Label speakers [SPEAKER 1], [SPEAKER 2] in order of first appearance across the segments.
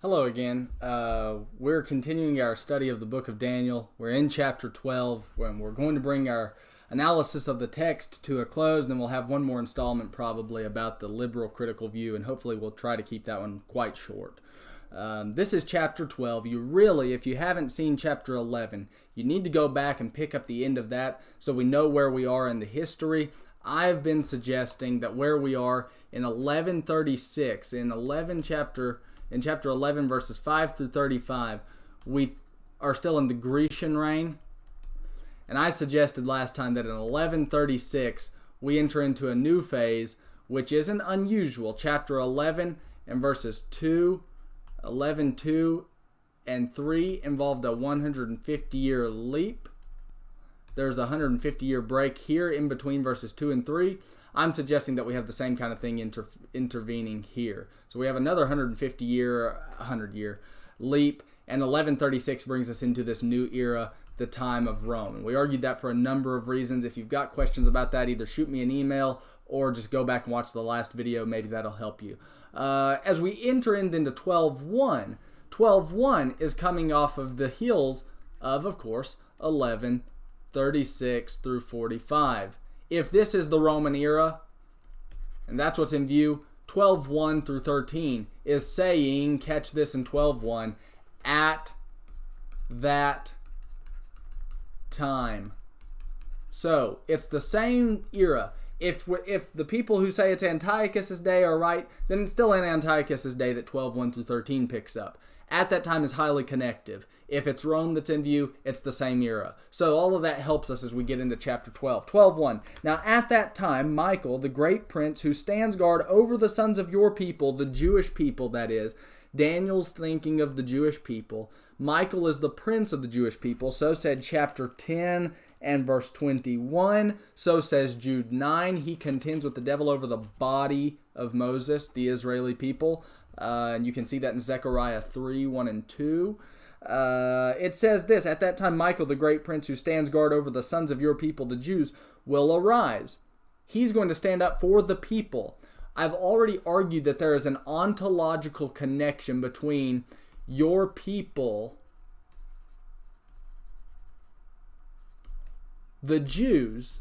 [SPEAKER 1] Hello again. We're continuing our study of the book of Daniel. We're in chapter 12, and we're going to bring our analysis of the text to a close, and then we'll have one more installment probably about the liberal critical view, and hopefully we'll try to keep that one quite short. This is chapter 12. If you haven't seen chapter 11, you need to go back and pick up the end of that so we know where we are in the history. I've been suggesting that where we are in 1136, in chapter 11, verses 5 through 35, we are still in the Grecian reign. And I suggested last time that in 1136, we enter into a new phase, which isn't unusual. Chapter 11 and verses 2, and 3 involved a 150-year leap. There's a 150-year break here in between verses 2 and 3. I'm suggesting that we have the same kind of thing intervening here. So we have another 100-year leap, and 1136 brings us into this new era, the time of Rome. And we argued that for a number of reasons. If you've got questions about that, either shoot me an email or just go back and watch the last video. Maybe that'll help you. As we enter into 12:1, 12:1 is coming off of the heels of course, 1136 through 45. If this is the Roman era, and that's what's in view, 12:1 through 13 is saying, catch this in 12:1, at that time. So it's the same era. If the people who say it's Antiochus' day are right, then it's still in Antiochus' day that 12:1 through 13 picks up. At that time is highly connective. If it's Rome that's in view, it's the same era. So all of that helps us as we get into chapter 12. 12:1. Now at that time, Michael, the great prince who stands guard over the sons of your people, the Jewish people that is, Daniel's thinking of the Jewish people. Michael is the prince of the Jewish people. So said chapter 10 and verse 21. So says Jude 9. He contends with the devil over the body of Moses, the Israeli people. And you can see that in Zechariah 3, 1 and 2. It says this, at that time Michael, the great prince who stands guard over the sons of your people, the Jews, will arise. He's going to stand up for the people. I've already argued that there is an ontological connection between your people, the Jews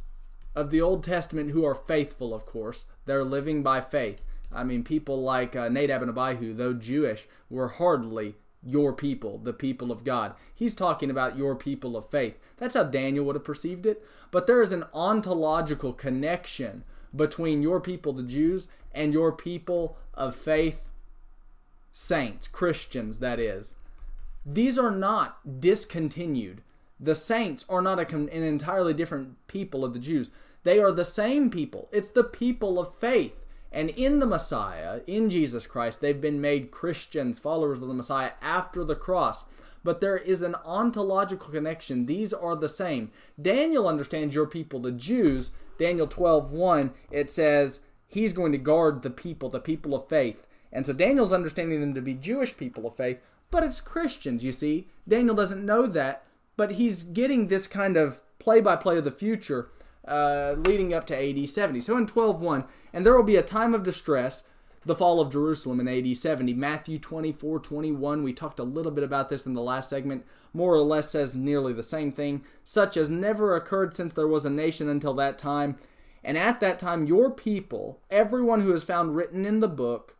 [SPEAKER 1] of the Old Testament who are faithful, of course. They're living by faith. I mean, people like Nadab and Abihu, though Jewish, were hardly your people, the people of God. He's talking about your people of faith. That's how Daniel would have perceived it. But there is an ontological connection between your people, the Jews, and your people of faith, saints, Christians, that is. These are not discontinued. The saints are not an entirely different people of the Jews. They are the same people. It's the people of faith. And in the Messiah, in Jesus Christ, they've been made Christians, followers of the Messiah after the cross. But there is an ontological connection. These are the same. Daniel understands your people, the Jews. Daniel 12:1, it says he's going to guard the people of faith. And so Daniel's understanding them to be Jewish people of faith, but it's Christians, you see. Daniel doesn't know that, but he's getting this kind of play-by-play of the future leading up to AD 70. So in 12:1, and there will be a time of distress, the fall of Jerusalem in AD 70. Matthew 24:21, we talked a little bit about this in the last segment, more or less says nearly the same thing, such as never occurred since there was a nation until that time. And at that time, your people, everyone who is found written in the book,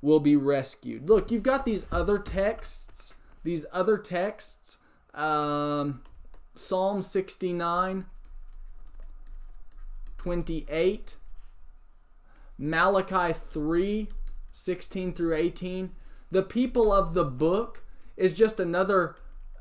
[SPEAKER 1] will be rescued. Look, you've got these other texts, Psalm 69, 28, Malachi 3, 16 through 18. The people of the book is just another,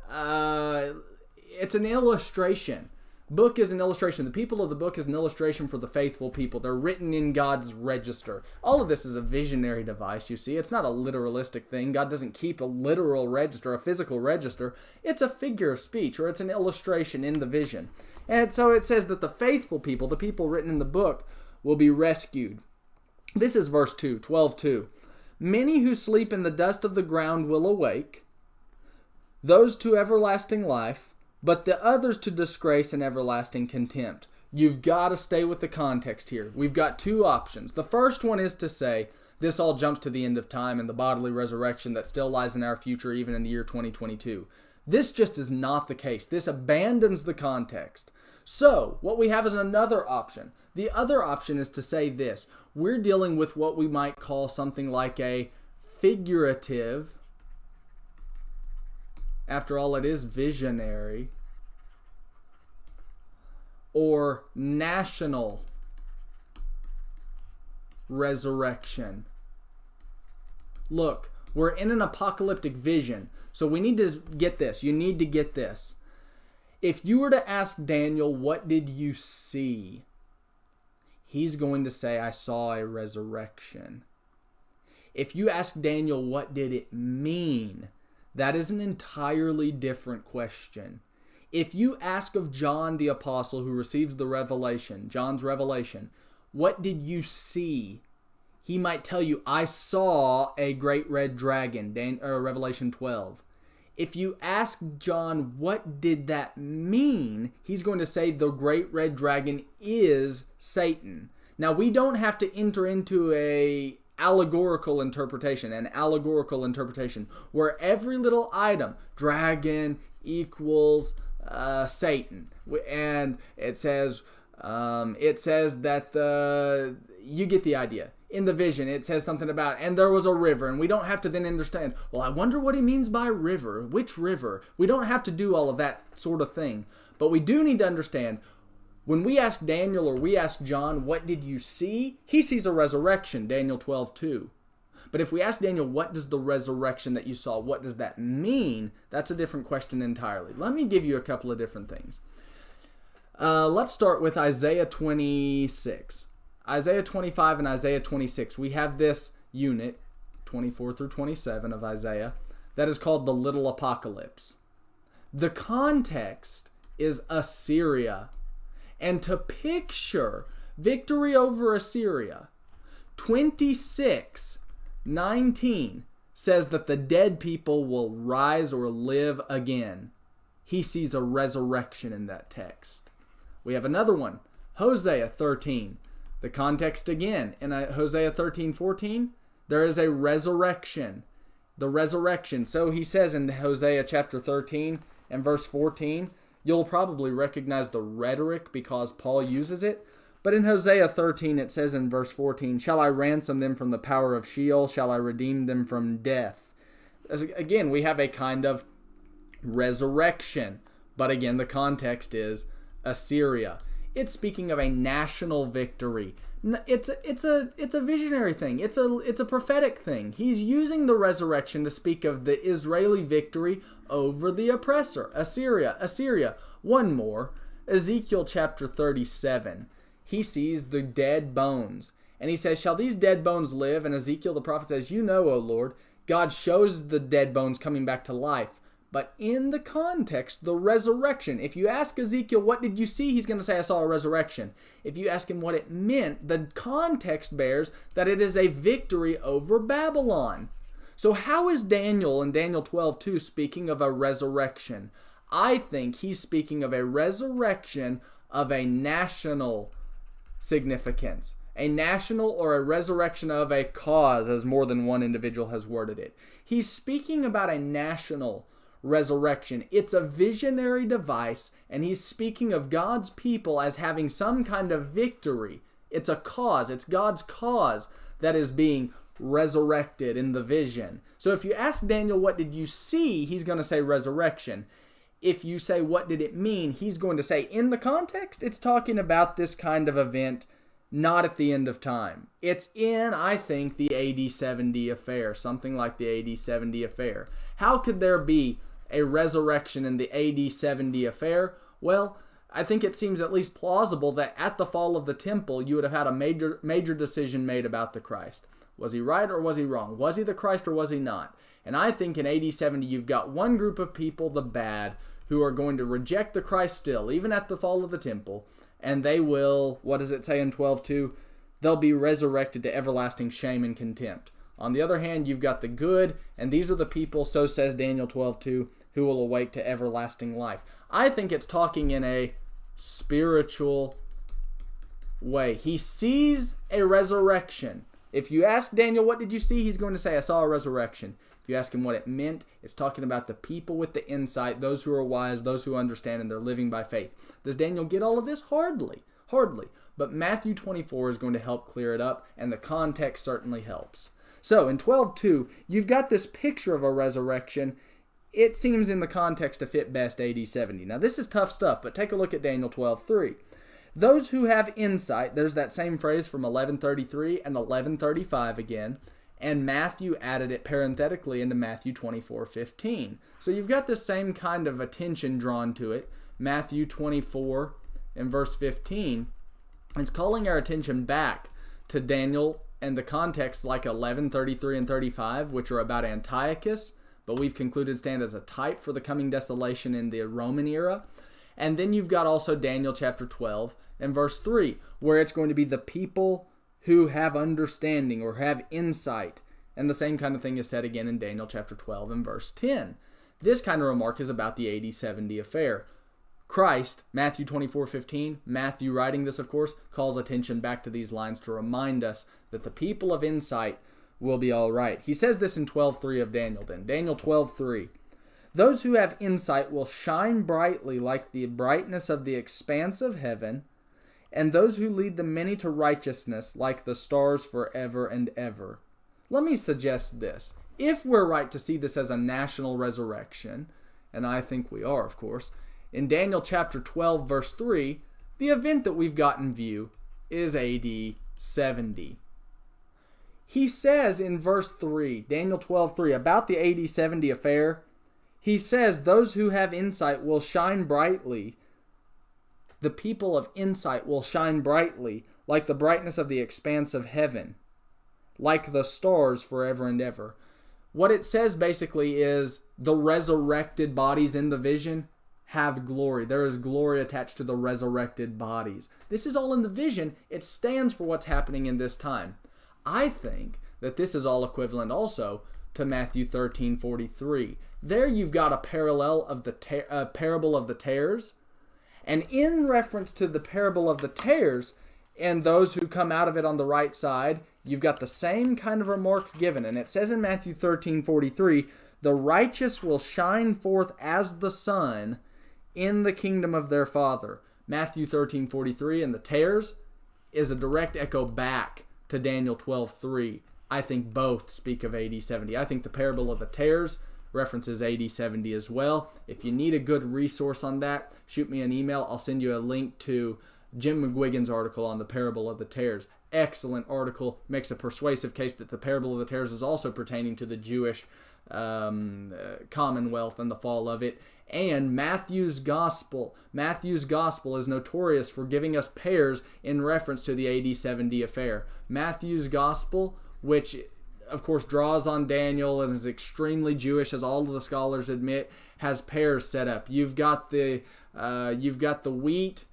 [SPEAKER 1] it's an illustration. Book is an illustration. The people of the book is an illustration for the faithful people. They're written in God's register. All of this is a visionary device, you see. It's not a literalistic thing. God doesn't keep a literal register, a physical register. It's a figure of speech, or it's an illustration in the vision. And so it says that the faithful people, the people written in the book, will be rescued. This is verse 2, 12:2. Many who sleep in the dust of the ground will awake, those to everlasting life, but the others to disgrace and everlasting contempt. You've got to stay with the context here. We've got two options. The first one is to say This all jumps to the end of time and the bodily resurrection that still lies in our future even in the year 2022. This just is not the case. This abandons the context. So, what we have is another option. The other option is to say this. We're dealing with what we might call something like a figurative, after all it is visionary, or national resurrection. Look, we're in an apocalyptic vision, so we need to get this. You need to get this. If you were to ask Daniel, what did you see? He's going to say, I saw a resurrection. If you ask Daniel, what did it mean? That is an entirely different question. If you ask of John the apostle who receives the revelation, John's revelation, what did you see? He might tell you, I saw a great red dragon, Revelation 12. If you ask John, what did that mean? He's going to say the great red dragon is Satan. Now, we don't have to enter into an allegorical interpretation where every little item, dragon equals Satan. And it says that you get the idea. In the vision, it says something about, and there was a river, and we don't have to then understand, well, I wonder what he means by river. Which river? We don't have to do all of that sort of thing. But we do need to understand, when we ask Daniel or we ask John, what did you see? He sees a resurrection, Daniel 12:2. But if we ask Daniel, what does the resurrection that you saw, what does that mean? That's a different question entirely. Let me give you a couple of different things. Let's start with Isaiah 26. Isaiah 25 and Isaiah 26. We have this unit, 24 through 27 of Isaiah, that is called the Little Apocalypse. The context is Assyria. And to picture victory over Assyria, 26:19 says that the dead people will rise or live again. He sees a resurrection in that text. We have another one, Hosea 13. The context again, in Hosea 13:14, there is a resurrection. The resurrection. So he says in Hosea chapter 13 and verse 14, you'll probably recognize the rhetoric because Paul uses it. But in Hosea 13, it says in verse 14, shall I ransom them from the power of Sheol? Shall I redeem them from death? Again, we have a kind of resurrection. But again, the context is Assyria. It's speaking of a national victory. It's a visionary thing. It's a prophetic thing. He's using the resurrection to speak of the Israeli victory over the oppressor, Assyria. One more, Ezekiel chapter 37. He sees the dead bones. And he says, shall these dead bones live? And Ezekiel the prophet says, you know, O Lord, God shows the dead bones coming back to life. But in the context, the resurrection. If you ask Ezekiel, what did you see? He's going to say, I saw a resurrection. If you ask him what it meant, the context bears that it is a victory over Babylon. So how is Daniel in Daniel 12:2 speaking of a resurrection? I think he's speaking of a resurrection of a national significance. A national or a resurrection of a cause, as more than one individual has worded it. He's speaking about a national resurrection. It's a visionary device, and he's speaking of God's people as having some kind of victory. It's a cause. It's God's cause that is being resurrected in the vision. So if you ask Daniel, what did you see? He's going to say resurrection. If you say, what did it mean? He's going to say, in the context, it's talking about this kind of event, not at the end of time. It's in, I think, the AD 70 affair, something like the AD 70 affair. How could there be a resurrection in the AD 70 affair? Well, I think it seems at least plausible that at the fall of the temple, you would have had a major decision made about the Christ. Was he right or was he wrong? Was he the Christ or was he not? And I think in AD 70, you've got one group of people, the bad, who are going to reject the Christ still, even at the fall of the temple. And they will, what does it say in 12:2? They'll be resurrected to everlasting shame and contempt. On the other hand, you've got the good, and these are the people, so says Daniel 12:2, who will awake to everlasting life. I think it's talking in a spiritual way. He sees a resurrection. If you ask Daniel, what did you see? He's going to say, I saw a resurrection. If you ask him what it meant, it's talking about the people with the insight, those who are wise, those who understand, and they're living by faith. Does Daniel get all of this? Hardly. But Matthew 24 is going to help clear it up, and the context certainly helps. So in 12:2, you've got this picture of a resurrection. It seems in the context to fit best AD 70. Now this is tough stuff, but take a look at Daniel 12:3. Those who have insight, there's that same phrase from 11:33 and 11:35 again, and Matthew added it parenthetically into Matthew 24:15. So you've got the same kind of attention drawn to it. Matthew 24 and verse 15. It's calling our attention back to Daniel and the context like 11:33 and 35, which are about Antiochus, but we've concluded stand as a type for the coming desolation in the Roman era. And then you've got also Daniel chapter 12 and verse 3, where it's going to be the people who have understanding or have insight. And the same kind of thing is said again in Daniel chapter 12 and verse 10. This kind of remark is about the AD 70 affair. Christ, Matthew 24:15, Matthew writing this, of course, calls attention back to these lines to remind us that the people of insight will be all right. He says this in 12:3 of Daniel then. Daniel 12:3. Those who have insight will shine brightly like the brightness of the expanse of heaven, and those who lead the many to righteousness like the stars forever and ever. Let me suggest this. If we're right to see this as a national resurrection, and I think we are, of course, in Daniel chapter 12, verse 3, the event that we've got in view is AD 70. He says in verse 3, Daniel 12:3, about the AD 70 affair, he says, those who have insight will shine brightly. The people of insight will shine brightly like the brightness of the expanse of heaven, like the stars forever and ever. What it says basically is the resurrected bodies in the vision have glory. There is glory attached to the resurrected bodies. This is all in the vision. It stands for what's happening in this time. I think that this is all equivalent also to Matthew 13:43. There you've got a parallel of the parable of the tares. And in reference to the parable of the tares and those who come out of it on the right side, you've got the same kind of remark given. And it says in Matthew 13:43, the righteous will shine forth as the sun in the kingdom of their Father. Matthew 13:43 and the tares is a direct echo back to Daniel 12:3. I think both speak of AD 70. I think the parable of the tares references AD 70 as well. If you need a good resource on that, shoot me an email. I'll send you a link to Jim McGuigan's article on the parable of the tares. Excellent article. Makes a persuasive case that the parable of the tares is also pertaining to the Jewish commonwealth and the fall of it. And Matthew's gospel. Matthew's gospel is notorious for giving us pairs in reference to the AD 70 affair. Matthew's gospel, which of course draws on Daniel and is extremely Jewish, as all of the scholars admit, has pairs set up. You've got the wheat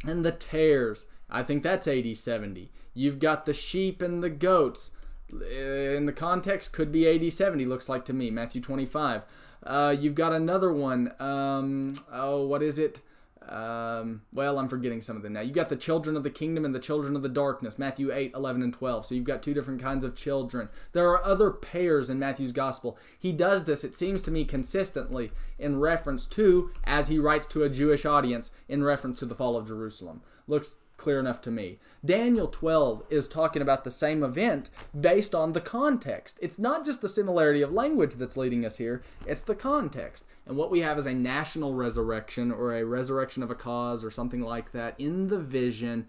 [SPEAKER 1] and the tares. I think that's AD 70. You've got the sheep and the goats. In the context, could be AD 70, looks like to me. Matthew 25. You've got another one. What is it? Well, I'm forgetting some of them now. You've got the children of the kingdom and the children of the darkness. Matthew 8, 11, and 12. So you've got two different kinds of children. There are other pairs in Matthew's gospel. He does this, it seems to me, consistently in reference to, as he writes to a Jewish audience, in reference to the fall of Jerusalem. Looks clear enough to me. Daniel 12 is talking about the same event based on the context. It's not just the similarity of language that's leading us here, it's the context. And what we have is a national resurrection, or a resurrection of a cause, or something like that. In the vision,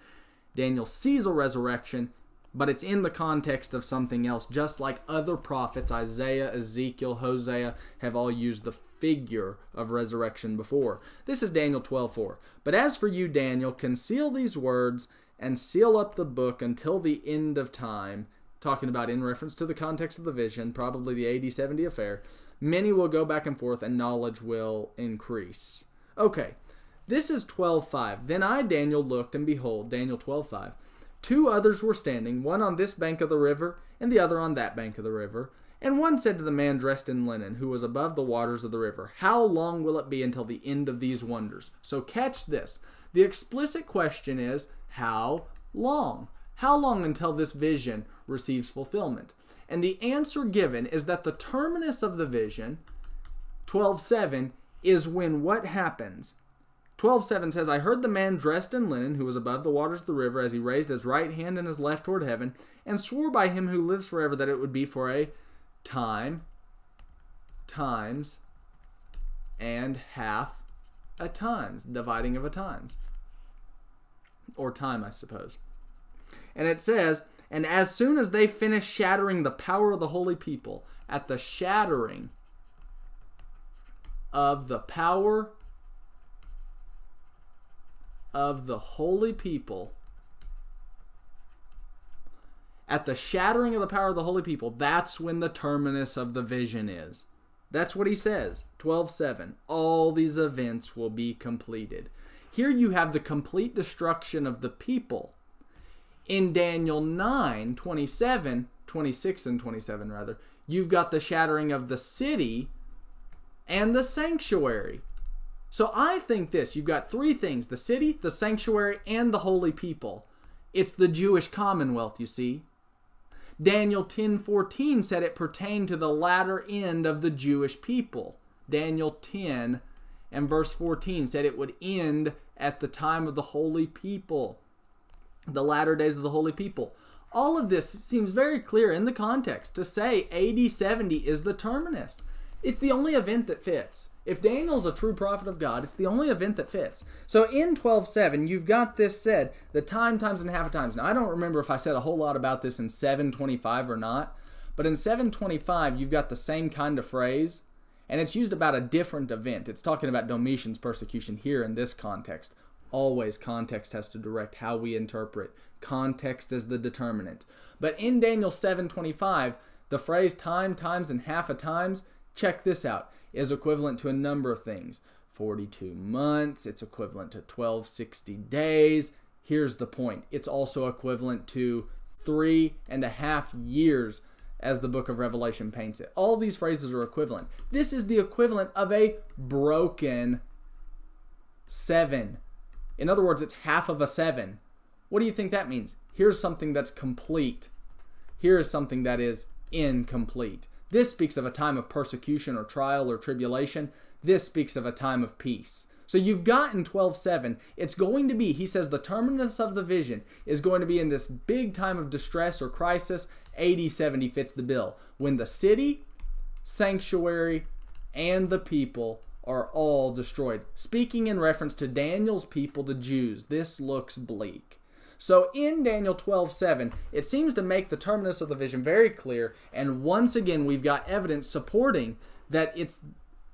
[SPEAKER 1] Daniel sees a resurrection, but it's in the context of something else, just like other prophets, Isaiah, Ezekiel, Hosea, have all used the figure of resurrection before. This is Daniel 12:4. But as for you, Daniel, conceal these words and seal up the book until the end of time. Talking about in reference to the context of the vision, probably the AD 70 affair. Many will go back and forth, and knowledge will increase. Okay, this is 12:5. Then I, Daniel, looked, and behold, Daniel 12:5. Two others were standing, one on this bank of the river, and the other on that bank of the river. And one said to the man dressed in linen, who was above the waters of the river, how long will it be until the end of these wonders? So catch this. The explicit question is, how long? How long until this vision receives fulfillment? And the answer given is that the terminus of the vision, 12:7, is when what happens? 12:7 says, I heard the man dressed in linen who was above the waters of the river as he raised his right hand and his left toward heaven and swore by him who lives forever that it would be for a time, times, and half a times, dividing of a times. Or time, I suppose. And it says, and as soon as they finished shattering the power of the holy people, at the shattering of the power of the holy people, at the shattering of the power of the holy people, that's when the terminus of the vision is. That's what he says, 12:7. All these events will be completed. Here you have the complete destruction of the people. In Daniel 9:27, 26 and 27 rather, you've got the shattering of the city and the sanctuary. So I think this, you've got three things, the city, the sanctuary, and the holy people. It's the Jewish commonwealth, you see. Daniel 10:14 said it pertained to the latter end of the Jewish people. Daniel 10 and verse 14 said it would end at the time of the holy people. The latter days of the holy people. All of this seems very clear in the context to say AD 70 is the terminus. It's the only event that fits. If Daniel's a true prophet of God, it's the only event that fits. So in 12:7, you've got this said, the time, times, and half a times. Now, I don't remember if I said a whole lot about this in 7:25 or not, but in 7:25, you've got the same kind of phrase, and it's used about a different event. It's talking about Domitian's persecution here in this context. Always context has to direct how we interpret. Context is the determinant. But in Daniel 7:25, the phrase time, times, and half a times, check this out, is equivalent to a number of things. 42 months, it's equivalent to 1260 days. Here's the point. It's also equivalent to 3.5 years, as the book of Revelation paints it. All these phrases are equivalent. This is the equivalent of a broken 7. In other words, it's half of a 7. What do you think that means? Here's something that's complete. Here is something that is incomplete. This speaks of a time of persecution or trial or tribulation. This speaks of a time of peace. So you've got in 12:7, it's going to be, he says, the terminus of the vision is going to be in this big time of distress or crisis. AD 70 fits the bill. When the city, sanctuary, and the people are all destroyed. Speaking in reference to Daniel's people, the Jews, this looks bleak. So in Daniel 12:7, it seems to make the terminus of the vision very clear, and once again we've got evidence supporting that it's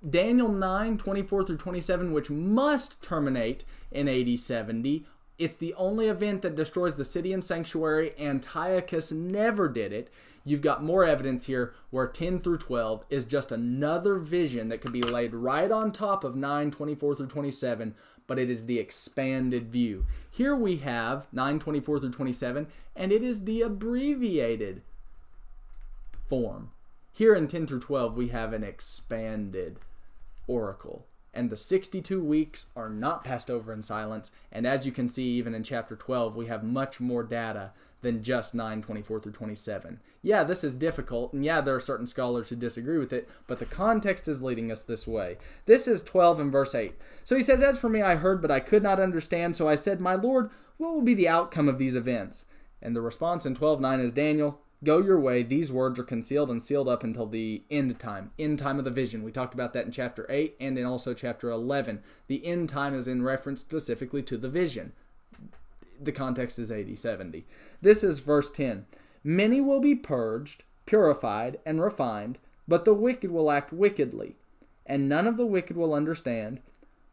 [SPEAKER 1] Daniel 9:24 through 27, which must terminate in AD 70. It's the only event that destroys the city and sanctuary. Antiochus never did it. You've got more evidence here where 10 through 12 is just another vision that could be laid right on top of 9:24 through 27, but it is the expanded view. Here we have 9:24 through 27, and it is the abbreviated form. Here in 10 through 12, we have an expanded oracle. And the 62 weeks are not passed over in silence. And as you can see, even in chapter 12, we have much more data than just 9:24 through 27. Yeah, this is difficult, and yeah, there are certain scholars who disagree with it, but the context is leading us this way. This is 12 and verse 8. So he says, as for me, I heard, but I could not understand. So I said, my Lord, what will be the outcome of these events? And the response in 12:9 is, Daniel, go your way. These words are concealed and sealed up until the end time of the vision. We talked about that in chapter 8 and in also chapter 11. The end time is in reference specifically to the vision. The context is AD 70. This is verse 10. Many will be purged, purified, and refined, but the wicked will act wickedly, and none of the wicked will understand,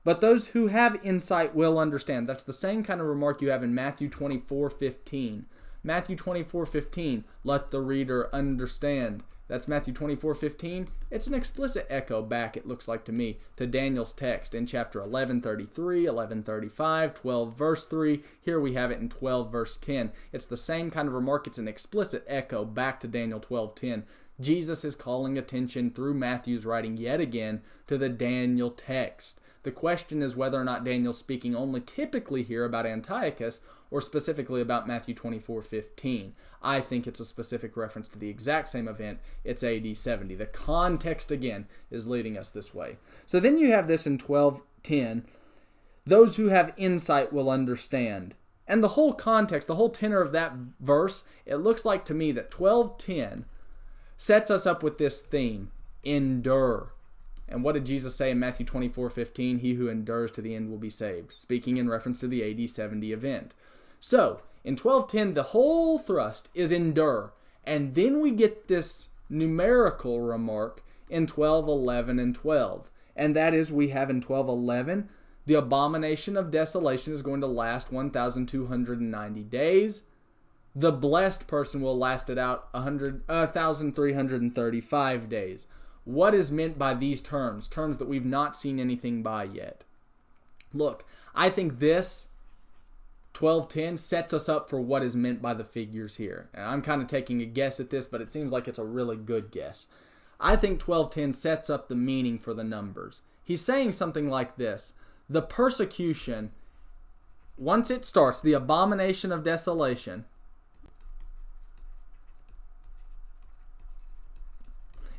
[SPEAKER 1] but those who have insight will understand. That's the same kind of remark you have in Matthew 24:15. Matthew 24:15, let the reader understand. That's Matthew 24:15. It's an explicit echo back, it looks like to me, to Daniel's text in chapter 11:33, 11:35, 12 verse 3. Here we have it in 12 verse 10. It's the same kind of remark. It's an explicit echo back to Daniel 12:10. Jesus is calling attention through Matthew's writing yet again to the Daniel text. The question is whether or not Daniel's speaking only typically here about Antiochus, or specifically about Matthew 24:15. I think it's a specific reference to the exact same event. It's AD 70. The context, again, is leading us this way. So then you have this in 12:10. Those who have insight will understand. And the whole context, the whole tenor of that verse, it looks like to me that 12:10 sets us up with this theme, endure. And what did Jesus say in Matthew 24:15? He who endures to the end will be saved, speaking in reference to the AD 70 event. So, in 12:10, the whole thrust is endure. And then we get this numerical remark in 12:11 and 12. And that is, we have in 12:11, the abomination of desolation is going to last 1,290 days. The blessed person will last it out 1,335 days. What is meant by these terms? Terms that we've not seen anything by yet. Look, I think this 12:10 sets us up for what is meant by the figures here. And I'm kind of taking a guess at this, but it seems like it's a really good guess. I think 12:10 sets up the meaning for the numbers. He's saying something like this. The persecution, once it starts, the abomination of desolation,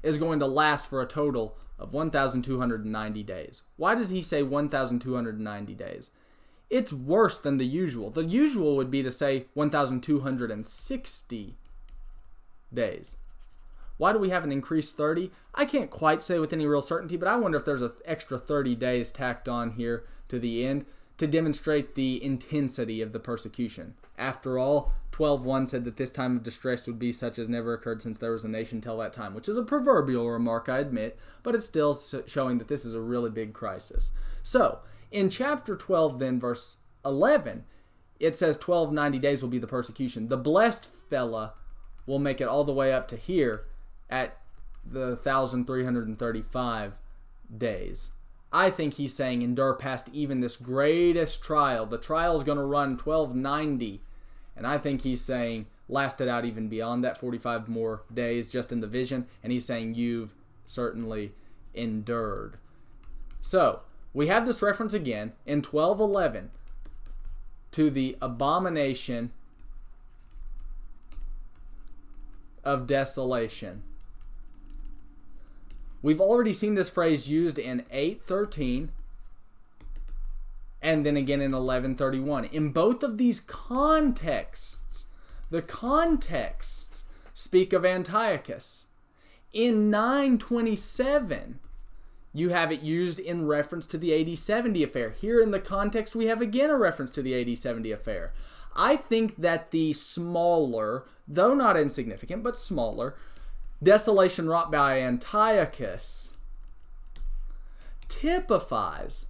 [SPEAKER 1] is going to last for a total of 1,290 days. Why does he say 1,290 days? It's worse than the usual. The usual would be to say 1,260 days. Why do we have an increased 30? I can't quite say with any real certainty, but I wonder if there's an extra 30 days tacked on here to the end to demonstrate the intensity of the persecution. After all, 12:1 said that this time of distress would be such as never occurred since there was a nation till that time, which is a proverbial remark, I admit, but it's still showing that this is a really big crisis. So, in chapter 12 then, verse 11, it says 1290 days will be the persecution. The blessed fella will make it all the way up to here at the 1,335 days. I think he's saying endure past even this greatest trial. The trial is going to run 1290. And I think he's saying last it out even beyond that, 45 more days just in the vision. And he's saying you've certainly endured. So, we have this reference again in 12:11 to the abomination of desolation. We've already seen this phrase used in 8:13 and then again in 11:31. In both of these contexts, the contexts speak of Antiochus. In 9:27, you have it used in reference to the AD 70 affair. Here in the context, we have again a reference to the AD 70 affair. I think that the smaller, though not insignificant, but smaller, desolation wrought by Antiochus typifies,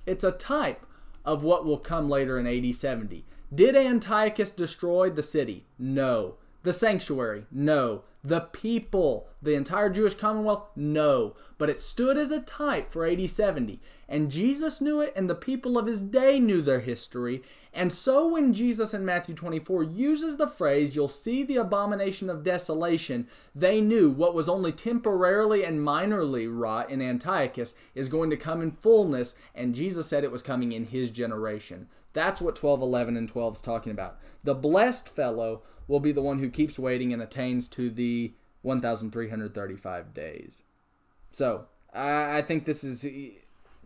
[SPEAKER 1] it's a type of what will come later in AD 70. Did Antiochus destroy the city? No. The sanctuary? No. The people, the entire Jewish commonwealth? No. But it stood as a type for AD 70. And Jesus knew it, and the people of his day knew their history. And so when Jesus in Matthew 24 uses the phrase, you'll see the abomination of desolation, they knew what was only temporarily and minorly wrought in Antiochus is going to come in fullness, and Jesus said it was coming in his generation. That's what 12:11 and 12 is talking about. The blessed fellow will be the one who keeps waiting and attains to the 1,335 days. So, I think this is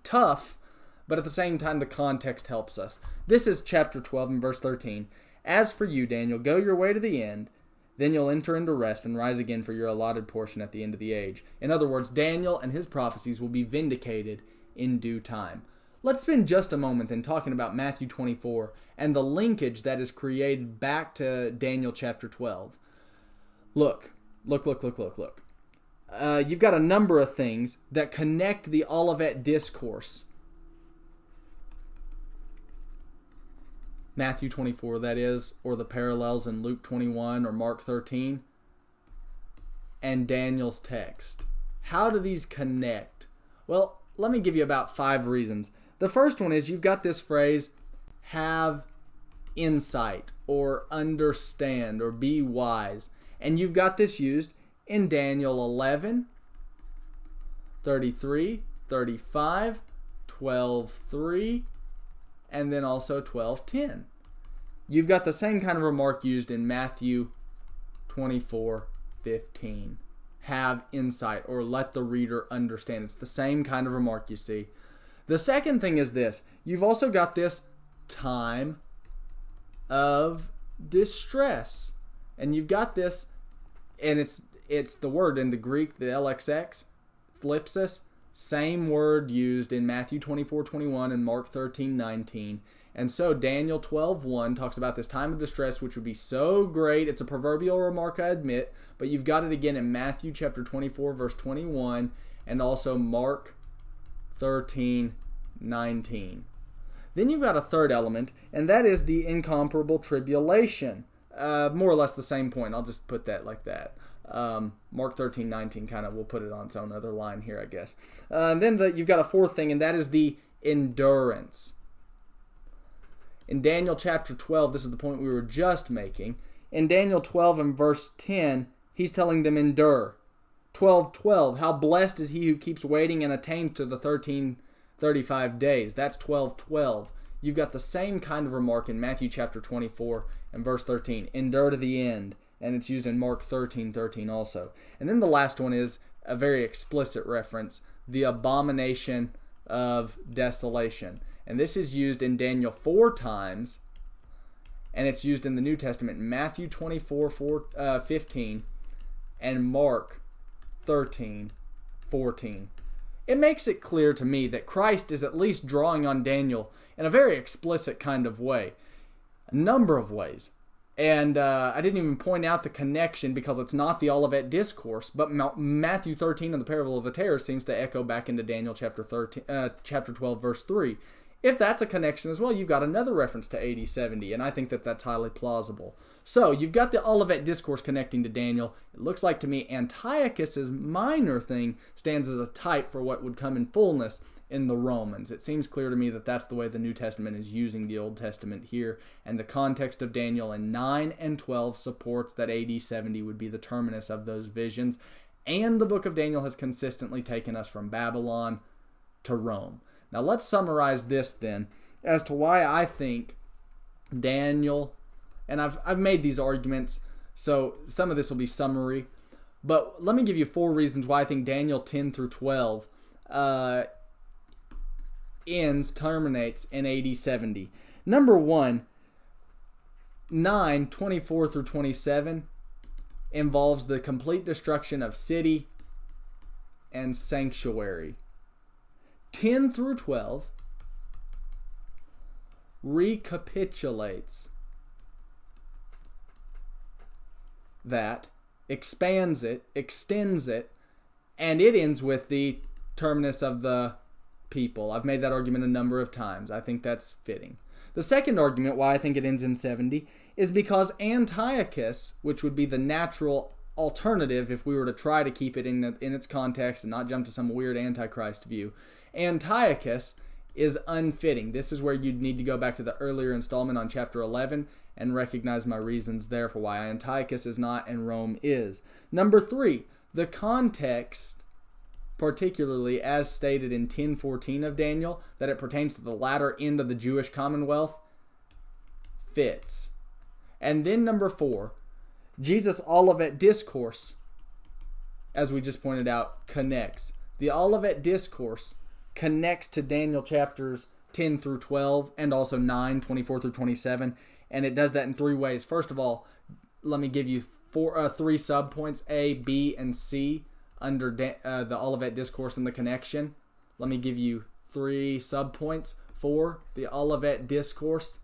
[SPEAKER 1] tough, but at the same time, the context helps us. This is chapter 12 and verse 13. As for you, Daniel, go your way to the end, then you'll enter into rest and rise again for your allotted portion at the end of the age. In other words, Daniel and his prophecies will be vindicated in due time. Let's spend just a moment then talking about Matthew 24 and the linkage that is created back to Daniel chapter 12. Look. You've got a number of things that connect the Olivet Discourse. Matthew 24, that is, or the parallels in Luke 21 or Mark 13, and Daniel's text. How do these connect? Well, let me give you about 5 reasons. The first one is you've got this phrase, have insight, or understand, or be wise. And you've got this used in Daniel 11, 33, 35, 12:3, and then also 12:10. You've got the same kind of remark used in Matthew 24:15. Have insight, or let the reader understand. It's the same kind of remark you see. The second thing is this. You've also got this time of distress. And you've got this, and it's the word in the Greek, the LXX, thlipsis, same word used in Matthew 24:21 and Mark 13:19. And so Daniel 12:1 talks about this time of distress, which would be so great. It's a proverbial remark, I admit, but you've got it again in Matthew chapter 24, verse 21, and also Mark 13:19. Then you've got a third element, and that is the incomparable tribulation. More or less the same point. I'll just put that like that. Mark 13:19 kind of, we'll put it on its own other line here, I guess. And then you've got a fourth thing, and that is the endurance. In Daniel chapter 12, this is the point we were just making. In Daniel 12 and verse 10, he's telling them endure. 12:12, how blessed is he who keeps waiting and attains to the 1335 days. That's 12:12. You've got the same kind of remark in Matthew chapter 24 and verse 13. Endure to the end. And it's used in Mark 13:13 also. And then the last one is a very explicit reference, the abomination of desolation. And this is used in Daniel 4 times, and it's used in the New Testament, Matthew 24:15 and Mark 13:14. It makes it clear to me that Christ is at least drawing on Daniel in a very explicit kind of way. A number of ways. And I didn't even point out the connection because it's not the Olivet Discourse, but Matthew 13 and the parable of the tares seems to echo back into Daniel chapter 12, verse 3. If that's a connection as well, you've got another reference to AD 70, and I think that that's highly plausible. So you've got the Olivet Discourse connecting to Daniel. It looks like to me Antiochus's minor thing stands as a type for what would come in fullness in the Romans. It seems clear to me that that's the way the New Testament is using the Old Testament here, and the context of Daniel in 9 and 12 supports that AD 70 would be the terminus of those visions, and the book of Daniel has consistently taken us from Babylon to Rome. Now let's summarize this then as to why I think Daniel, and I've made these arguments, so some of this will be summary, but let me give you 4 reasons why I think Daniel 10 through 12 terminates in AD 70. Number 1, 9:24 through 27 involves the complete destruction of city and sanctuary. 10 through 12 recapitulates that, expands it, extends it, and it ends with the terminus of the people. I've made that argument a number of times. I think that's fitting. The second argument why I think it ends in 70 is because Antiochus, which would be the natural alternative if we were to try to keep it in its context and not jump to some weird Antichrist view, Antiochus is unfitting. This is where you'd need to go back to the earlier installment on chapter 11 and recognize my reasons there for why Antiochus is not and Rome is. Number 3, the context, particularly as stated in 10:14 of Daniel, that it pertains to the latter end of the Jewish commonwealth, fits. And then number 4, Jesus' Olivet Discourse, as we just pointed out, connects. The Olivet Discourse connects to Daniel chapters 10 through 12 and also 9:24 through 27, and it does that in 3 ways. First of all, let me give you 3 subpoints, A, B, and C, under the Olivet Discourse and the connection. Let me give you 3 subpoints for the Olivet Discourse.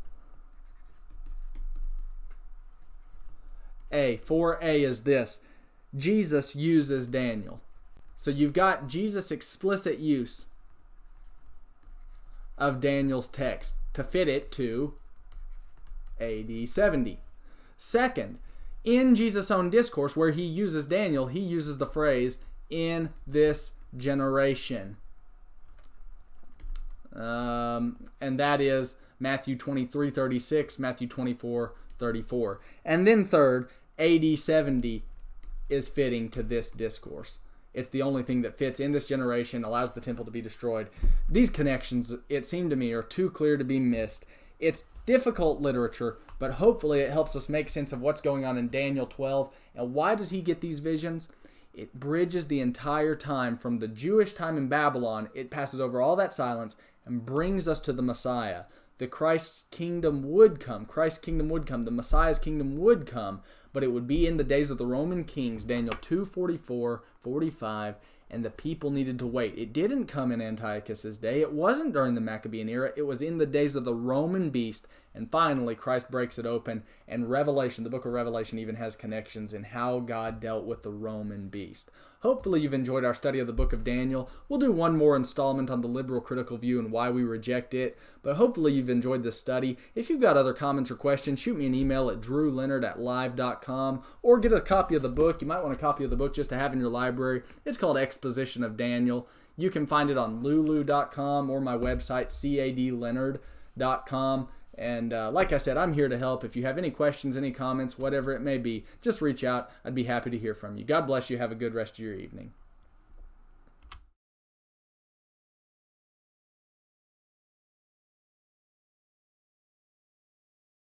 [SPEAKER 1] 4A is this: Jesus uses Daniel. So you've got Jesus' explicit use of Daniel's text to fit it to AD 70. Second, in Jesus' own discourse, where he uses Daniel, he uses the phrase, "in this generation." And that is Matthew 23:36, Matthew 24:34. And then third, AD 70 is fitting to this discourse. It's the only thing that fits in this generation, allows the temple to be destroyed. These connections, it seemed to me, are too clear to be missed. It's difficult literature, but hopefully it helps us make sense of what's going on in Daniel 12. And why does he get these visions? It bridges the entire time from the Jewish time in Babylon. It passes over all that silence and brings us to the Messiah. The Christ's kingdom would come. Christ's kingdom would come. The Messiah's kingdom would come, but it would be in the days of the Roman kings, Daniel 2:44, 45, and the people needed to wait. It didn't come in Antiochus's day. It wasn't during the Maccabean era. It was in the days of the Roman beast. And finally, Christ breaks it open. And Revelation, the book of Revelation, even has connections in how God dealt with the Roman beast. Hopefully you've enjoyed our study of the book of Daniel. We'll do one more installment on the liberal critical view and why we reject it. But hopefully you've enjoyed this study. If you've got other comments or questions, shoot me an email at drewleonard@live.com or get a copy of the book. You might want a copy of the book just to have in your library. It's called Exposition of Daniel. You can find it on lulu.com or my website, cadleonard.com. And like I said, I'm here to help. If you have any questions, any comments, whatever it may be, just reach out. I'd be happy to hear from you. God bless you. Have a good rest of your evening.